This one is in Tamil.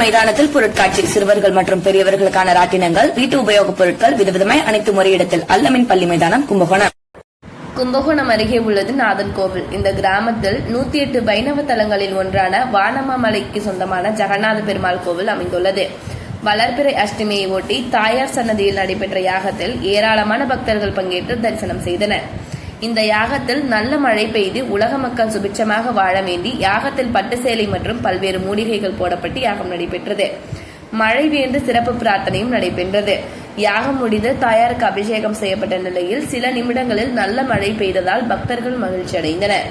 மைதானத்தில் பொருட்காட்சி, சிறுவர்கள் மற்றும் பெரியவர்களுக்கான ராட்டினங்கள், வீட்டு உபயோகப் பொருட்கள் விதவிதமாய் அனைத்தும் ஒரே இடத்தில். அல்லமின் பள்ளி மைதானம், கும்பகோணம். கும்பகோணம் அருகே உள்ளது நாதன் கோவில். இந்த கிராமத்தில் 108 வைணவ தலங்களில் ஒன்றான வானமாமலைக்கு சொந்தமான ஜெகநாத பெருமாள் கோவில் அமைந்துள்ளது. வளர்பிறை அஷ்டமியை ஒட்டி தாயார் சன்னதியில் நடைபெற்ற யாகத்தில் ஏராளமான பக்தர்கள் பங்கேற்று தரிசனம் செய்தனர். இந்த யாகத்தில் நல்ல மழை பெய்து உலக மக்கள் சுபிட்சமாக வாழ வேண்டி யாகத்தில் பட்டு சேலை மற்றும் பல்வேறு மூலிகைகள் போடப்பட்டு யாகம் நடைபெற்றது. மழை வேண்டு சிறப்பு பிரார்த்தனையும் நடைபெற்றது. யாகம் முடிந்து தாயாருக்கு அபிஷேகம் செய்யப்பட்ட நிலையில் சில நிமிடங்களில் நல்ல மழை பெய்ததால் பக்தர்கள் மகிழ்ச்சி அடைந்தனர்.